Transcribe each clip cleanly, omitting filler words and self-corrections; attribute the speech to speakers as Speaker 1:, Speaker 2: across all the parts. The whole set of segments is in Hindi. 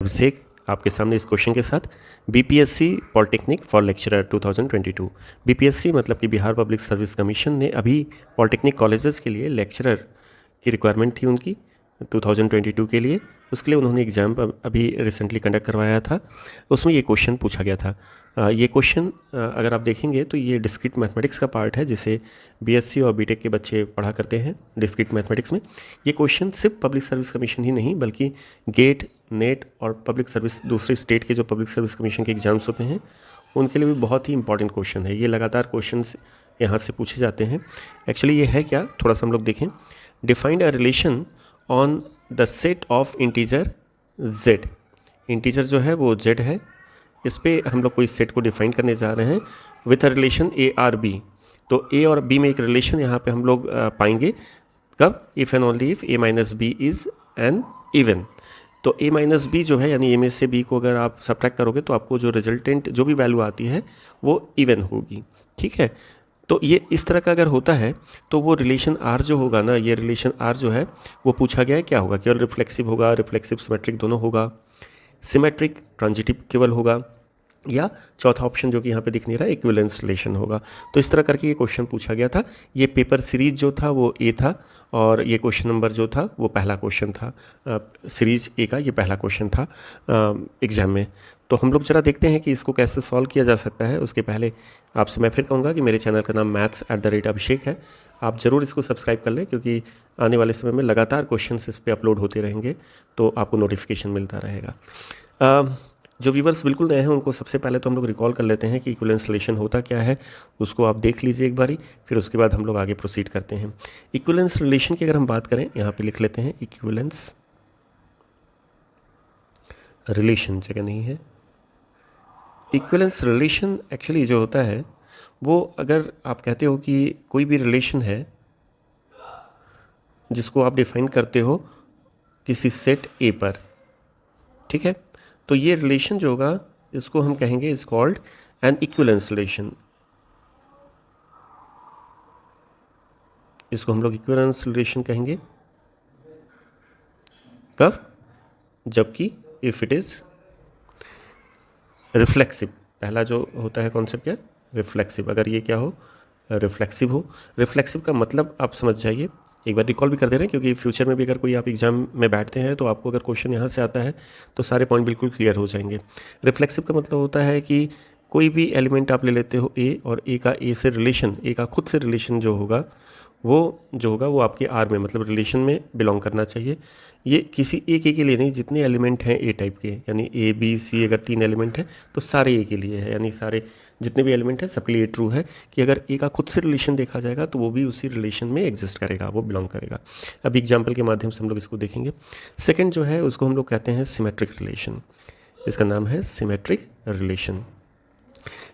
Speaker 1: अभिषेक आपके सामने इस क्वेश्चन के साथ BPSC polytechnic for lecturer 2022। BPSC मतलब कि बिहार पब्लिक सर्विस कमीशन ने अभी पॉलिटेक्निक कॉलेजेस के लिए लेक्चरर की रिक्वायरमेंट थी उनकी 2022 के लिए। उसके लिए उन्होंने एग्ज़ाम अभी रिसेंटली कंडक्ट करवाया था। उसमें ये क्वेश्चन पूछा गया था। ये क्वेश्चन अगर आप देखेंगे तो ये डिस्क्रीट मैथमेटिक्स का पार्ट है जिसे बीएससी और बीटेक के बच्चे पढ़ा करते हैं डिस्क्रीट मैथमेटिक्स में। ये क्वेश्चन सिर्फ पब्लिक सर्विस कमीशन ही नहीं बल्कि गेट, नेट और पब्लिक सर्विस दूसरे स्टेट के जो पब्लिक सर्विस कमीशन के एग्जाम्स होते हैं उनके लिए भी बहुत ही इंपॉर्टेंट क्वेश्चन है। ये लगातार क्वेश्चन यहाँ से पूछे जाते हैं। एक्चुअली ये है क्या, थोड़ा सा हम लोग देखें। Defined a relation on the set of integer z। Integer जो है वो z है, इस पर हम लोग कोई सेट को डिफाइन करने जा रहे हैं विथ अ रिलेशन a और b। तो a और b में एक रिलेशन यहाँ पे हम लोग पाएंगे कब, if and only if a minus B is an even. तो a माइनस बी जो है यानी a में से b को अगर आप सब्ट्रैक्ट करोगे तो आपको जो रिजल्टेंट जो भी वैल्यू आती है वो इवन होगी। ठीक है, तो ये इस तरह का अगर होता है तो वो रिलेशन R जो होगा ना, ये रिलेशन R जो है वो पूछा गया है क्या होगा, केवल रिफ्लेक्सिव होगा, रिफ्लेक्सिव सिमेट्रिक दोनों होगा, सिमेट्रिक ट्रांजिटिव केवल होगा, या चौथा ऑप्शन जो कि यहाँ पे दिख नहीं रहा है इक्विवेलेंस रिलेशन होगा। तो इस तरह करके ये क्वेश्चन पूछा गया था। ये पेपर सीरीज जो था वो ए था और ये क्वेश्चन नंबर जो था वो पहला क्वेश्चन था। सीरीज ए का ये पहला क्वेश्चन था एग्ज़ाम में। तो हम लोग ज़रा देखते हैं कि इसको कैसे सॉल्व किया जा सकता है। उसके पहले आपसे मैं फिर कहूँगा कि मेरे चैनल का नाम maths@अभिषेक है। आप ज़रूर इसको सब्सक्राइब कर लें क्योंकि आने वाले समय में लगातार क्वेश्चंस इस पर अपलोड होते रहेंगे तो आपको नोटिफिकेशन मिलता रहेगा। जो व्यूवर्स बिल्कुल नए हैं उनको सबसे पहले तो हम लोग रिकॉल कर लेते हैं कि इक्विवेलेंस रिलेशन होता क्या है, उसको आप देख लीजिए एक बारी, फिर उसके बाद हम लोग आगे प्रोसीड करते हैं। इक्विवेलेंस रिलेशन की अगर हम बात करें, यहाँ पे लिख लेते हैं इक्विवेलेंस रिलेशन, जगह नहीं है। इक्विवेलेंस रिलेशन एक्चुअली जो होता है वो, अगर आप कहते हो कि कोई भी रिलेशन है जिसको आप डिफाइन करते हो किसी सेट ए पर, ठीक है, तो ये रिलेशन जो होगा इसको हम कहेंगे is called an equivalence relation. इसको हम लोग इक्विवेलेंस रिलेशन कहेंगे कब, जबकि इफ इट इज रिफ्लेक्सिव। पहला जो होता है कॉन्सेप्ट क्या, रिफ्लेक्सिव। अगर ये क्या हो, रिफ्लेक्सिव हो। रिफ्लेक्सिव का मतलब आप समझ जाइए, एक बार रिकॉल भी कर दे रहे हैं क्योंकि फ्यूचर में भी अगर कोई आप एग्जाम में बैठते हैं तो आपको अगर क्वेश्चन यहाँ से आता है तो सारे पॉइंट बिल्कुल क्लियर हो जाएंगे। रिफ्लेक्सिव का मतलब होता है कि कोई भी एलिमेंट आप ले लेते हो ए, और ए का ए से रिलेशन, ए का खुद से रिलेशन जो होगा वो आपके आर में मतलब रिलेशन में बिलोंग करना चाहिए। ये किसी एक ए के लिए नहीं, जितने एलिमेंट हैं ए टाइप के, यानी ए बी सी अगर 3 एलिमेंट हैं तो सारे ए के लिए है, यानी सारे जितने भी एलिमेंट हैं सबके लिए ट्रू है कि अगर ए का खुद से रिलेशन देखा जाएगा तो वो भी उसी रिलेशन में एग्जिस्ट करेगा, वो बिलोंग करेगा। अब एग्जाम्पल के माध्यम से हम लोग इसको देखेंगे। सेकेंड जो है उसको हम लोग कहते हैं सिमेट्रिक रिलेशन। इसका नाम है सिमेट्रिक रिलेशन।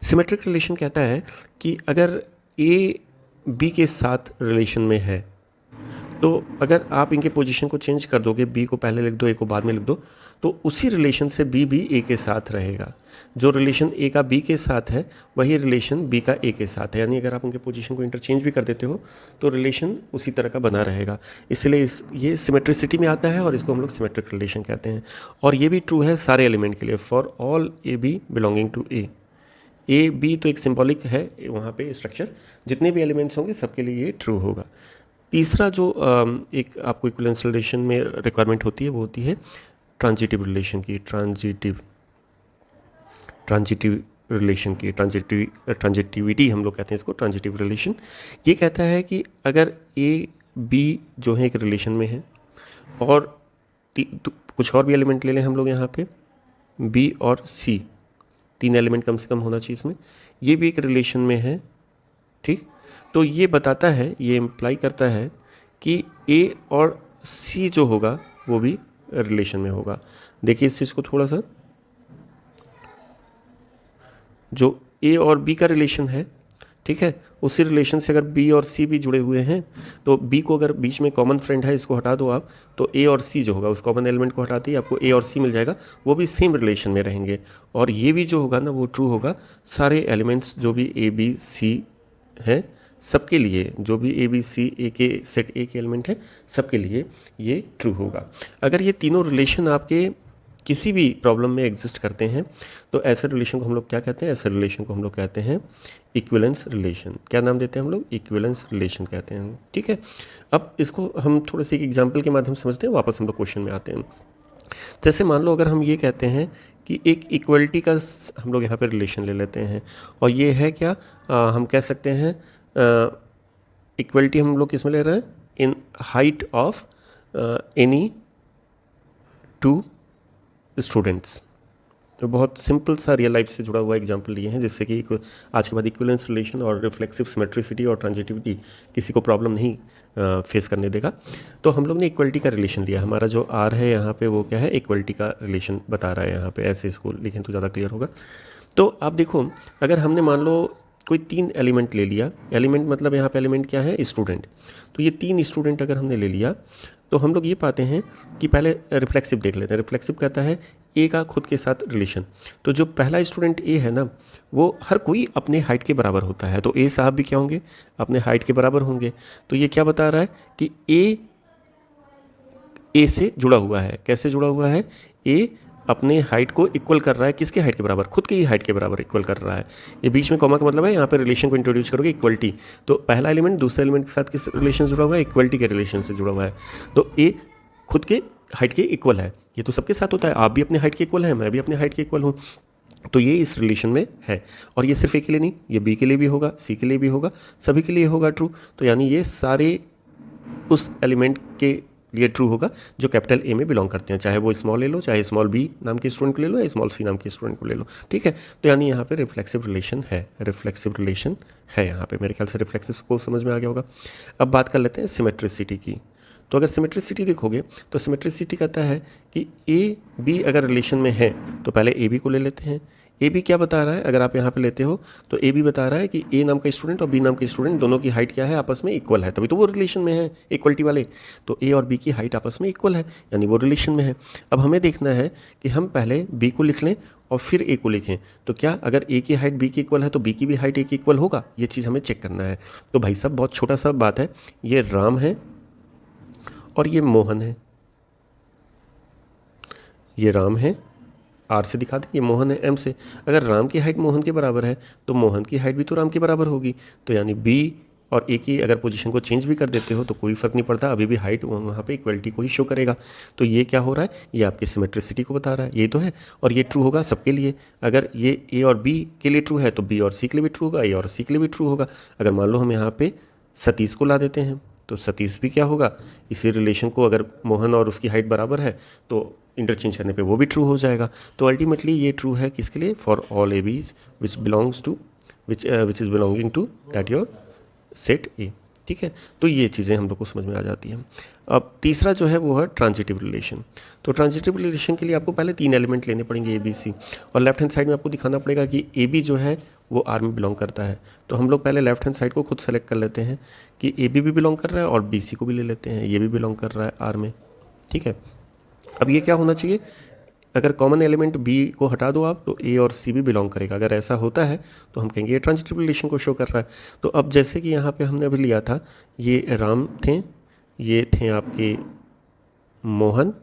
Speaker 1: सिमेट्रिक रिलेशन कहता है कि अगर ए बी के साथ रिलेशन में है तो अगर आप इनके पोजीशन को चेंज कर दोगे, बी को पहले लिख दो ए को बाद में लिख दो, तो उसी रिलेशन से बी भी ए के साथ रहेगा। जो रिलेशन ए का बी के साथ है वही रिलेशन बी का ए के साथ है, यानी अगर आप उनके पोजीशन को इंटरचेंज भी कर देते हो तो रिलेशन उसी तरह का बना रहेगा। इसलिए ये सिमेट्रिसिटी में आता है और इसको हम लोग सिमेट्रिक रिलेशन कहते हैं। और ये भी ट्रू है सारे एलिमेंट के लिए, for all A B belonging to A. A B तो एक सिंबॉलिक है वहाँ पे स्ट्रक्चर, जितने भी एलिमेंट्स होंगे सबके लिए ये ट्रू होगा। तीसरा जो एक आपको इक्विवेलेंस रिलेशन में रिक्वायरमेंट होती है वो होती है ट्रांजिटिव रिलेशन की। ट्रांजिटिव रिलेशन की ट्रांजिटिविटी हम लोग कहते हैं इसको, ट्रांजिटिव रिलेशन। ये कहता है कि अगर ए बी जो है एक रिलेशन में है और कुछ और भी एलिमेंट ले लें हम लोग यहाँ पे, बी और सी, 3 एलिमेंट कम से कम होना चाहिए इसमें, ये भी एक रिलेशन में है, ठीक। तो ये बताता है, ये इम्प्लाई करता है कि ए और सी जो होगा वो भी रिलेशन में होगा। देखिए इस चीज़ को थोड़ा सा, जो ए और बी का रिलेशन है, ठीक है, उसी रिलेशन से अगर बी और सी भी जुड़े हुए हैं तो बी को अगर बीच में कॉमन फ्रेंड है इसको हटा दो आप, तो ए और सी जो होगा उस कॉमन एलिमेंट को हटाते ही आपको ए और सी मिल जाएगा, वो भी सेम रिलेशन में रहेंगे। और ये भी जो होगा ना वो ट्रू होगा सारे एलिमेंट्स जो भी ए बी सी हैं सबके लिए, जो भी ए बी सी ए के सेट ए के एलिमेंट हैं सबके लिए ये ट्रू होगा। अगर ये तीनों रिलेशन आपके किसी भी प्रॉब्लम में एग्जिस्ट करते हैं, तो ऐसे रिलेशन को हम लोग क्या कहते हैं? ऐसे रिलेशन को हम लोग कहते हैं इक्विवेलेंस रिलेशन। क्या नाम देते हैं हम लोग? इक्विवेलेंस रिलेशन कहते हैं, ठीक है। अब इसको हम थोड़े से एक एग्जाम्पल के माध्यम से समझते हैं, वापस हम लोग क्वेश्चन में आते हैं। जैसे मान लो अगर हम ये कहते हैं कि एक इक्वलिटी का हम लोग यहाँ पे रिलेशन ले लेते हैं, और ये है क्या, हम कह सकते हैं इक्वलिटी हम लोग किस में ले रहे हैं? In height of any two students. तो बहुत सिंपल सा रियल लाइफ से जुड़ा हुआ एग्जांपल लिए हैं, जिससे कि आज के बाद इक्विवेलेंस रिलेशन और रिफ्लेक्सिव सिमेट्रिसिटी और ट्रांजिटिविटी किसी को प्रॉब्लम नहीं फेस करने देगा। तो हम लोग ने इक्वलिटी का रिलेशन लिया, हमारा जो आर है यहाँ पे वो क्या है? इक्वलिटी का रिलेशन बता रहा है यहाँ पे, ऐसे इसको लिखें तो ज़्यादा क्लियर होगा। तो आप देखो, अगर हमने मान लो कोई 3 एलिमेंट ले लिया, एलिमेंट मतलब यहाँ पे एलिमेंट क्या है? स्टूडेंट। तो ये 3 स्टूडेंट अगर हमने ले लिया, तो हम लोग ये पाते हैं कि पहले रिफ्लेक्सिव देख लेते हैं। रिफ्लेक्सिव कहता है ए का खुद के साथ रिलेशन। तो जो पहला स्टूडेंट ए है ना, वो हर कोई अपने हाइट के बराबर होता है, तो ए साहब भी क्या होंगे? अपने हाइट के बराबर होंगे। तो ये क्या बता रहा है कि ए से जुड़ा हुआ है। कैसे जुड़ा हुआ है? ए अपने हाइट को इक्वल कर रहा है, किसके हाइट के बराबर? खुद की ही हाइट के बराबर इक्वल कर रहा है। ये बीच में कॉमा का मतलब है, यहाँ पे रिलेशन को इंट्रोड्यूस करोगे इक्वलिटी। तो पहला एलिमेंट दूसरे एलिमेंट के साथ किस रिलेशन से जुड़ा हुआ है? इक्वलिटी के रिलेशन से जुड़ा हुआ है। तो ए खुद के हाइट के इक्वल है। ये तो सबके साथ होता है, आप भी अपने हाइट के इक्वल हैं, मैं भी अपने हाइट के इक्वल हूँ। तो ये इस रिलेशन में है। और ये सिर्फ ए के लिए नहीं, ये बी के लिए भी होगा, सी के लिए भी होगा, सभी के लिए होगा ट्रू। तो यानी ये सारे उस एलिमेंट के लिए ट्रू होगा जो कैपिटल ए में बिलोंग करते हैं, चाहे वो स्मॉल ले लो, चाहे स्मॉल बी नाम के स्टूडेंट को ले लो, या स्मॉल सी नाम के स्टूडेंट को ले लो, ठीक है। तो यानी यहाँ पे रिफ्लेक्सिव रिलेशन है, रिफ्लेक्सिव रिलेशन है यहाँ पे। मेरे ख्याल से रिफ्लेक्सिव को समझ में आ गया होगा। अब बात कर लेते हैं सिमेट्रिसिटी की। तो अगर सिमेट्रिसिटी देखोगे तो सिमेट्रिसिटी कहता है कि ए बी अगर रिलेशन में है तो पहले ए बी को ले लेते हैं। ए बी क्या बता रहा है? अगर आप यहाँ पे लेते हो तो ए बी बता रहा है कि ए नाम का स्टूडेंट और बी नाम के स्टूडेंट दोनों की हाइट क्या है? आपस में इक्वल है, तभी तो वो रिलेशन में है, इक्वलिटी वाले। तो ए और बी की हाइट आपस में इक्वल है, यानी वो रिलेशन में है। अब हमें देखना है कि हम पहले बी को लिख लें और फिर ए को लिखें। तो क्या अगर ए की हाइट बी की इक्वल है तो बी की भी हाइट ए की इक्वल होगा? ये चीज़ हमें चेक करना है। तो भाई साहब बहुत छोटा सा बात है, ये राम है और ये मोहन है। ये राम है, आर से दिखा दें, ये मोहन है एम से। अगर राम की हाइट मोहन के बराबर है तो मोहन की हाइट भी तो राम के बराबर होगी। तो यानी बी और ए की अगर पोजीशन को चेंज भी कर देते हो तो कोई फ़र्क नहीं पड़ता, अभी भी हाइट वहाँ पे इक्वलिटी को ही शो करेगा। तो ये क्या हो रहा है? ये आपकी सिमेट्रिसिटी को बता रहा है, ये तो है। और ये ट्रू होगा सबके लिए। अगर ये ए और बी के लिए ट्रू है तो बी और सी के लिए भी ट्रू होगा, ए और सी के लिए भी ट्रू होगा। अगर मान लो हम यहाँ पे सतीश को ला देते हैं तो सतीश भी क्या होगा? इसी रिलेशन को, अगर मोहन और उसकी हाइट बराबर है तो इंटरचेंज करने पे वो भी ट्रू हो जाएगा। तो अल्टीमेटली ये ट्रू है किसके लिए? For all A Bs which belongs to which is belonging to that your set A, ठीक है। तो ये चीज़ें हम लोग को समझ में आ जाती हैं। अब तीसरा जो है वो है ट्रांजिटिव रिलेशन। तो ट्रांजिटिव रिलेशन के लिए आपको पहले 3 एलिमेंट लेने पड़ेंगे, ए बी सी, और लेफ्ट हैंड साइड में आपको दिखाना पड़ेगा कि ए बी जो है वो आर में बिलोंग करता है। तो हम लोग पहले लेफ्ट हैंड साइड को खुद सेलेक्ट कर लेते हैं कि ए बी भी बिलोंग कर रहा है और बी सी को भी ले लेते हैं, ये भी बिलोंग कर रहा है आर में, ठीक है। अब ये क्या होना चाहिए? अगर कॉमन एलिमेंट बी को हटा दो आप तो ए और सी भी बिलोंग करेगा। अगर ऐसा होता है तो हम कहेंगे ये ट्रांजिटिव रिलेशन को शो कर रहा है। तो अब जैसे कि यहाँ पे हमने अभी लिया था, ये राम थे, ये थे आपके मोहन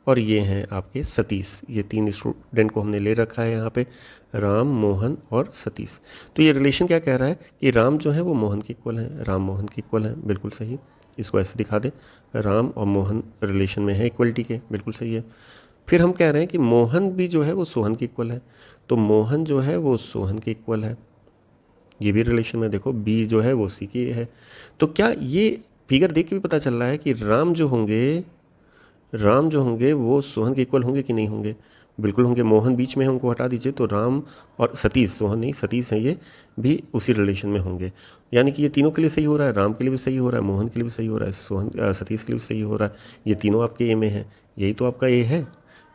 Speaker 1: और ये हैं आपके सतीश। ये 3 स्टूडेंट को हमने ले रखा है यहाँ पे, राम, मोहन और सतीश। तो ये रिलेशन क्या कह रहा है कि राम जो है वो मोहन के इक्वल है, राम मोहन के इक्वल है, बिल्कुल सही। इसको ऐसे दिखा दे, राम और मोहन रिलेशन में है इक्वलिटी के, बिल्कुल सही है। फिर हम कह रहे हैं कि मोहन भी जो है वो सोहन के इक्वल है, तो मोहन जो है वो सोहन के इक्वल है, ये भी रिलेशन में। देखो बी जो है वो सी की है। तो क्या ये फिगर देख के भी पता चल रहा है कि राम जो होंगे वो सोहन के इक्वल होंगे कि नहीं होंगे? बिल्कुल होंगे। मोहन बीच में है, उनको हटा दीजिए, तो राम और सतीश, सोहन नहीं सतीश हैं, ये भी उसी रिलेशन में होंगे। यानी कि ये तीनों के लिए सही हो रहा है, राम के लिए भी सही हो रहा है, मोहन के लिए भी सही हो रहा है, सतीश के लिए भी सही हो रहा है। ये तीनों आपके ए में है, यही तो आपका ए है,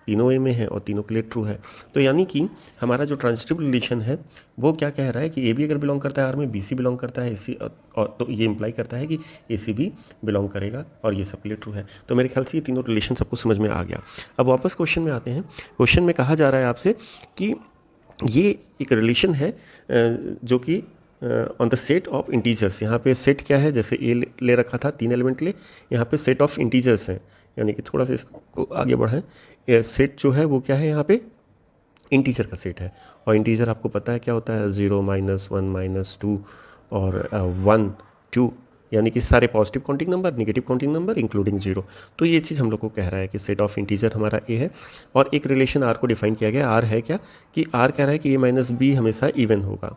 Speaker 1: तीनों ए में है और तीनों के लिए ट्रू है। तो यानी कि हमारा जो ट्रांजिटिव रिलेशन है वो क्या कह रहा है कि ए बी अगर बिलोंग करता है आर में, बी सी बिलोंग करता है ए सी, और तो ये इंप्लाई करता है कि ए सी भी बिलोंग करेगा, और ये सबके लिए ट्रू है। तो मेरे ख्याल से ये तीनों रिलेशन सबको समझ में आ गया। अब वापस क्वेश्चन में आते हैं। क्वेश्चन में कहा जा रहा है आपसे कि ये एक रिलेशन है जो कि on the set of integers. यहाँ पे सेट क्या है? जैसे ए ले रखा था 3 एलिमेंट ले, यहाँ पे सेट ऑफ इंटीजर्स हैं, यानी कि थोड़ा सा इसको आगे बढ़ाएं। सेट जो है वो क्या है यहाँ पे, इंटीजर का सेट है। और इंटीजर आपको पता है क्या होता है, 0 -1 -2 और 1 2, यानी कि सारे positive counting number, negative counting number including 0। तो ये चीज़ हम लोग को कह रहा है कि सेट ऑफ इंटीजर हमारा ए है। और एक रिलेशन आर को डिफाइन किया गया, आर है क्या कि आर कह रहा है कि ए माइनस बी हमेशा इवन होगा।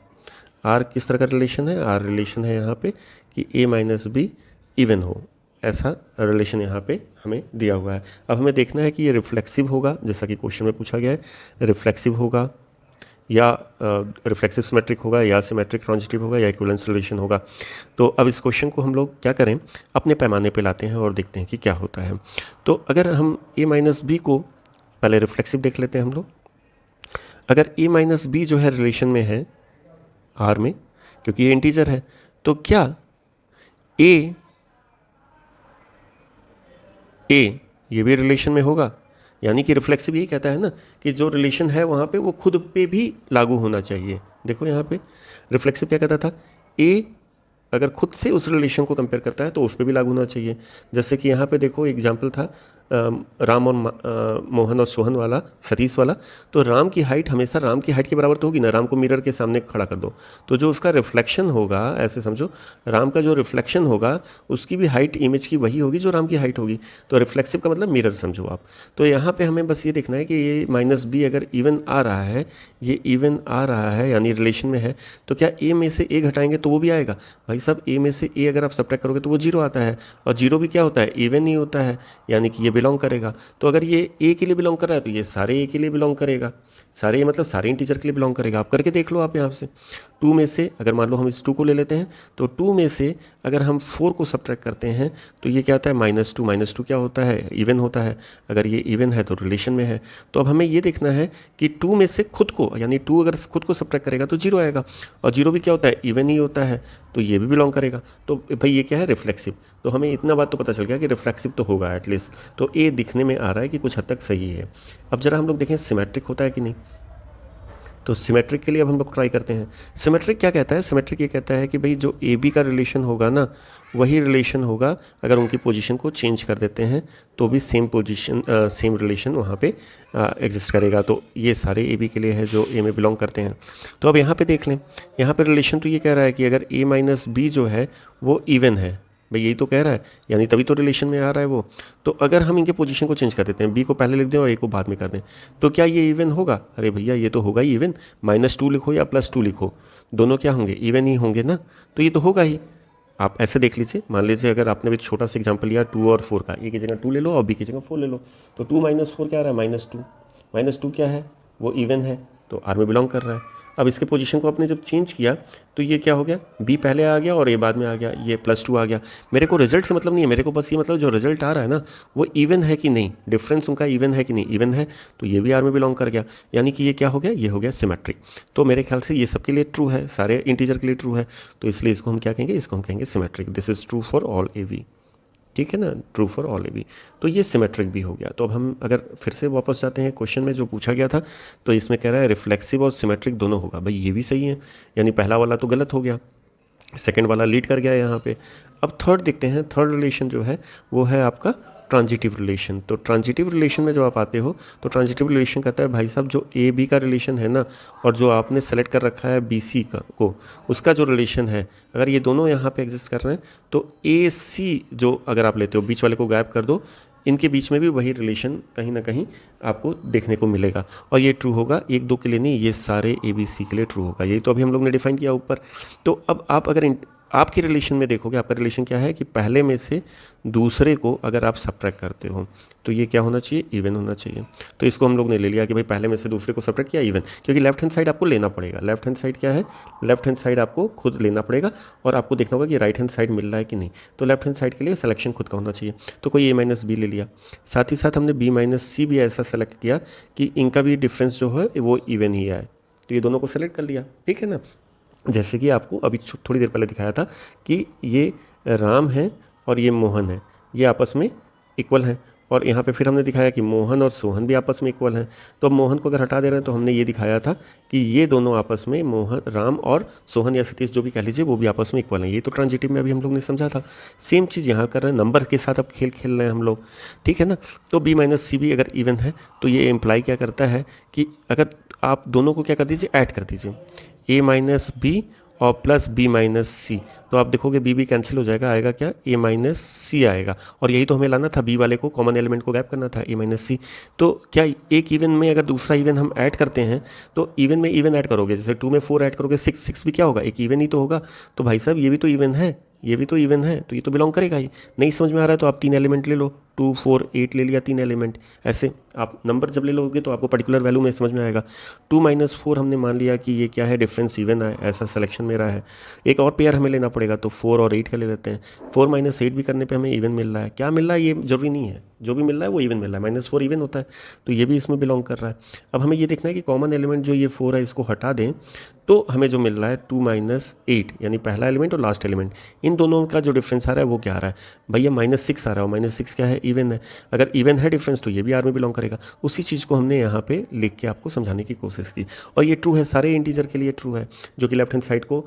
Speaker 1: आर किस तरह का रिलेशन है, आर रिलेशन है यहाँ पे कि ए माइनस बी इवन हो, ऐसा रिलेशन यहाँ पे हमें दिया हुआ है। अब हमें देखना है कि ये रिफ्लेक्सिव होगा, जैसा कि क्वेश्चन में पूछा गया है, रिफ्लेक्सिव होगा या रिफ्लेक्सिव सिमेट्रिक होगा या सिमेट्रिक ट्रांजिटिव होगा या इक्विवेलेंस रिलेशन होगा। तो अब इस क्वेश्चन को हम लोग क्या करें, अपने पैमाने पे लाते हैं और देखते हैं कि क्या होता है। तो अगर हम ए माइनस बी को पहले रिफ्लेक्सिव देख लेते हैं हम लोग। अगर ए माइनस बी जो है रिलेशन में है आर में, क्योंकि ये इंटीजर है, तो क्या ए ये भी रिलेशन में होगा, यानी कि रिफ्लेक्सिव यही कहता है ना कि जो रिलेशन है वहाँ पे वो खुद पे भी लागू होना चाहिए। देखो यहाँ पे रिफ्लेक्सिव क्या कहता था, ए अगर खुद से उस रिलेशन को कंपेयर करता है तो उस पर भी लागू होना चाहिए। जैसे कि यहाँ पे देखो एग्जाम्पल था राम और मोहन और सोहन वाला, सतीश वाला। तो राम की हाइट हमेशा राम की हाइट के बराबर तो होगी ना, राम को मिरर के सामने खड़ा कर दो तो जो उसका रिफ्लेक्शन होगा, ऐसे समझो राम का जो रिफ्लेक्शन होगा उसकी भी हाइट इमेज की वही होगी जो राम की हाइट होगी। तो रिफ्लेक्सिव का मतलब मिरर समझो आप। तो यहाँ पे हमें बस ये देखना है कि ये माइनस बी अगर इवन आ रहा है, ये इवन आ रहा है यानी रिलेशन में है, तो क्या ए में से ए घटाएंगे तो वो भी आएगा। भाई साहब ए में से ए अगर आप सब्ट्रैक्ट करोगे तो वो 0 आता है, और 0 भी क्या होता है, इवन ही होता है, यानी कि ये बिलोंग करेगा। तो अगर ये ए के लिए बिलोंग कर रहा है तो ये सारे ए के लिए बिलोंग करेगा, सारे मतलब सारे इंटीजर के लिए बिलोंग करेगा। आप करके देख लो आप यहाँ से 2 में से अगर मान लो हम इस 2 को ले लेते हैं तो 2 में से अगर हम 4 को सब्ट्रैक्ट करते हैं तो ये क्या आता है, -2। -2 क्या होता है, इवन होता है। अगर ये इवन है तो रिलेशन में है। तो अब हमें ये देखना है कि 2 में से खुद को, यानी 2 अगर खुद को सब्ट्रैक्ट करेगा तो 0 आएगा, और 0 भी क्या होता है, इवन ही होता है, तो ये भी बिलोंग करेगा। तो भाई ये क्या है, रिफ्लेक्सिव। तो हमें इतना बात तो पता चल गया कि रिफ्लेक्सिव तो होगा एटलीस्ट। तो ए दिखने में आ रहा है कि कुछ हद तक सही है। अब जरा हम लोग देखें सिमेट्रिक होता है कि नहीं। तो सिमेट्रिक के लिए अब हम लोग ट्राई करते हैं। सिमेट्रिक क्या कहता है, सिमेट्रिक ये कहता है कि भाई जो ए बी का रिलेशन होगा ना, वही रिलेशन होगा अगर उनकी पोजीशन को चेंज कर देते हैं तो भी सेम पोजीशन सेम रिलेशन वहाँ पे एग्जिस्ट करेगा। तो ये सारे ए बी के लिए है जो ए में बिलोंग करते हैं। तो अब यहाँ पे देख लें, यहाँ पे रिलेशन तो ये कह रहा है कि अगर ए माइनस बी जो है वो इवन है, भाई यही तो कह रहा है, यानी तभी तो रिलेशन में आ रहा है वो। तो अगर हम इनके पोजीशन को चेंज कर देते हैं, बी को पहले लिख दें और ए को बाद में कर दें, तो क्या ये इवन होगा? अरे भैया ये तो होगा ही इवन। -2 लिखो या +2 लिखो, दोनों क्या होंगे, इवन ही होंगे ना। तो ये तो होगा ही। आप ऐसे देख लीजिए, मान लीजिए अगर आपने भी छोटा सा एग्जाम्पल लिया 2 और 4 का, ए की जगह 2 ले लो और बी की जगह 4 ले लो, तो 2 - 4 क्या आ रहा है, -2। -2 क्या है, वो इवन है, तो आर में बिलोंग कर रहा है। अब इसके पोजीशन को आपने जब चेंज किया तो ये क्या हो गया, बी पहले आ गया और ए बाद में आ गया, ये +2 आ गया। मेरे को रिजल्ट से मतलब नहीं है, मेरे को बस ये मतलब जो रिजल्ट आ रहा है ना वो इवन है कि नहीं, डिफरेंस उनका इवन है कि नहीं। इवन है तो ये भी आर में बिलोंग कर गया, यानी कि ये क्या हो गया, ये हो गया सिमेट्रिक। तो मेरे ख्याल से ये सबके लिए ट्रू है, सारे इंटीजर के लिए ट्रू है, तो इसलिए इसको हम क्या कहेंगे, इसको हम कहेंगे symmetric. This is true for all A B, ठीक है ना, true for all A B. तो ये सिमेट्रिक भी हो गया। तो अब हम अगर फिर से वापस जाते हैं क्वेश्चन में जो पूछा गया था, तो इसमें कह रहा है रिफ्लेक्सिव और सिमेट्रिक दोनों होगा। भाई ये भी सही है, यानी पहला वाला तो गलत हो गया, सेकंड वाला लीड कर गया यहाँ पे। अब थर्ड देखते हैं, थर्ड रिलेशन जो है वो है आपका ट्रांजिटिव रिलेशन। तो ट्रांजिटिव रिलेशन में जब आप आते हो तो ट्रांजिटिव रिलेशन कहता है भाई साहब जो ए बी का रिलेशन है ना, और जो आपने सेलेक्ट कर रखा है बी सी का को, उसका जो रिलेशन है, अगर ये दोनों यहाँ पे एग्जिस्ट कर रहे हैं तो ए सी जो अगर आप लेते हो, बीच वाले को गायब कर दो, इनके बीच में भी वही रिलेशन कहीं ना कहीं आपको देखने को मिलेगा। और ये ट्रू होगा, 1 2 के लिए नहीं, ये सारे ए बी सी के लिए ट्रू होगा। यही तो अभी हम लोग ने डिफाइन किया ऊपर। तो अब आप अगर आपके रिलेशन में देखोगे, आपका रिलेशन क्या है कि पहले में से दूसरे को अगर आप सब्ट्रैक्ट करते हो तो ये क्या होना चाहिए, इवन होना चाहिए। तो इसको हम लोग ने ले लिया कि भाई पहले में से दूसरे को सब्ट्रैक्ट किया इवन, क्योंकि लेफ्ट हैंड साइड आपको लेना पड़ेगा। लेफ्ट हैंड साइड क्या है, लेफ्ट हैंड साइड आपको खुद लेना पड़ेगा और आपको देखना होगा कि राइट हैंड साइड मिल रहा है कि नहीं। तो लेफ्ट हैंड साइड के लिए सिलेक्शन खुद का होना चाहिए। तो कोई ए माइनस बी ले लिया, साथ ही साथ हमने बी माइनस सी भी ऐसा सेलेक्ट किया कि इनका भी डिफरेंस जो है वो इवन ही आए। तो ये दोनों को सेलेक्ट कर लिया, ठीक है ना। जैसे कि आपको अभी थोड़ी देर पहले दिखाया था कि ये राम है और ये मोहन है, ये आपस में इक्वल हैं, और यहाँ पे फिर हमने दिखाया कि मोहन और सोहन भी आपस में इक्वल हैं। तो अब मोहन को अगर हटा दे रहे हैं तो हमने ये दिखाया था कि ये दोनों आपस में मोहन राम और सोहन या सतीश जो भी कह लीजिए वो भी आपस में इक्वल हैं। ये तो ट्रांजिटिव में अभी हम लोग ने समझा था। सेम चीज़ यहाँ कर रहे हैं, नंबर के साथ अब खेल खेल रहे हैं हम लोग, ठीक है ना। तो b माइनस सी भी अगर इवन है तो ये इम्प्लाई क्या करता है कि अगर आप दोनों को क्या कर दीजिए, ऐड कर दीजिए, a माइनस बी और प्लस b माइनस सी, तो आप देखोगे b कैंसिल हो जाएगा, आएगा क्या, a माइनस सी आएगा। और यही तो हमें लाना था, b वाले को कॉमन एलिमेंट को गैप करना था, a माइनस सी। तो क्या एक इवन में अगर दूसरा इवन हम ऐड करते हैं तो इवन में इवन ऐड करोगे, जैसे 2 में 4 ऐड करोगे 6, 6 भी क्या होगा, एक इवन ही तो होगा। तो भाई साहब ये भी तो इवन है, ये भी तो इवन है, तो ये तो बिलोंग करेगा ही। नहीं समझ में आ रहा है तो आप 3 एलिमेंट ले लो, 2, 4, 8 ले लिया 3 एलिमेंट। ऐसे आप नंबर जब ले लोगे तो आपको पर्टिकुलर वैल्यू में समझ में आएगा। 2 माइनस 4 हमने मान लिया कि ये क्या है, डिफरेंस इवन है, ऐसा सिलेक्शन मेरा है। एक और पेयर हमें लेना पड़ेगा तो 4 और 8 का ले लेते हैं। 4 माइनस 8 भी करने पे हमें इवन मिल रहा है। क्या मिल रहा है ये जरूरी नहीं है, जो भी मिल रहा है वो इवन मिल रहा है। -4 इवन होता है तो ये भी इसमें बिलोंग कर रहा है। अब हमें ये देखना है कि कॉमन एलिमेंट जो ये 4 है इसको हटा दें तो हमें जो मिल रहा है 2 माइनस 8, यानी पहला एलिमेंट और लास्ट एलिमेंट, इन दोनों का जो डिफरेंस आ रहा है वो क्या आ रहा है भैया, -6 आ रहा है। -6 क्या है, इवन है। अगर इवन है डिफरेंस तो ये भी आर में बिलोंग करेगा। उसी चीज़ को हमने यहाँ पे लिख के आपको समझाने की कोशिश की। और ये ट्रू है, सारे इंटीजर के लिए ट्रू है। जो कि लेफ्ट हैंड साइड को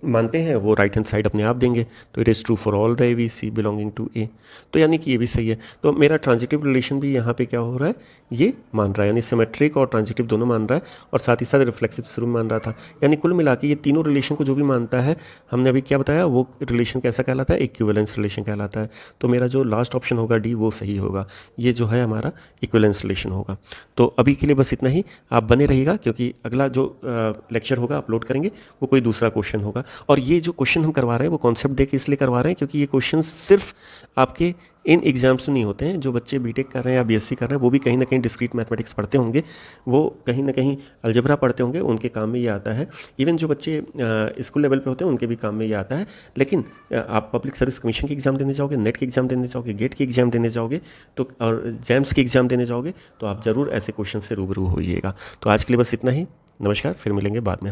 Speaker 1: मानते हैं वो राइट हैंड साइड अपने आप देंगे। तो it is true for all the A B C belonging to A, तो यानी कि ये भी सही है। तो मेरा ट्रांजिटिव रिलेशन भी यहाँ पे क्या हो रहा है, ये मान रहा है, यानी सिमेट्रिक और ट्रांजिटिव दोनों मान रहा है, और साथ ही साथ रिफ्लेक्सिव शुरू में मान रहा था। यानी कुल मिला के ये तीनों रिलेशन को जो भी मानता है, हमने अभी क्या बताया, वो रिलेशन कैसा कहलाता है, इक्विवेलेंस रिलेशन कहलाता है। तो मेरा जो लास्ट ऑप्शन होगा डी, वो सही होगा। ये जो है हमारा इक्विवेलेंस रिलेशन होगा। तो अभी के लिए बस इतना ही, आप बने रहिएगा क्योंकि अगला जो लेक्चर होगा अपलोड करेंगे वो कोई दूसरा क्वेश्चन होगा। और ये जो क्वेश्चन हम करवा रहे हैं वो कॉन्सेप्ट दे के इसलिए करवा रहे हैं क्योंकि ये क्वेश्चन सिर्फ आपके इन एग्जाम्स में नहीं होते हैं। जो बच्चे बीटेक कर रहे हैं या बीएससी कर रहे हैं वो भी कहीं ना कहीं डिस्क्रीट मैथमेटिक्स पढ़ते होंगे, वो कहीं ना कहीं अलजेब्रा पढ़ते होंगे, उनके काम में ये आता है। इवन जो बच्चे स्कूल लेवल पे होते हैं उनके भी काम में ये आता है। लेकिन आप पब्लिक सर्विस कमीशन की एग्ज़ाम देने जाओगे, नेट की एग्ज़ाम देने जाओगे, गेट की एग्ज़ाम देने जाओगे, तो और जैम्स की एग्ज़ाम देने जाओगे तो आप ज़रूर ऐसे क्वेश्चन से रूबरू होइएगा। तो आज के लिए बस इतना ही, नमस्कार, फिर मिलेंगे बाद में।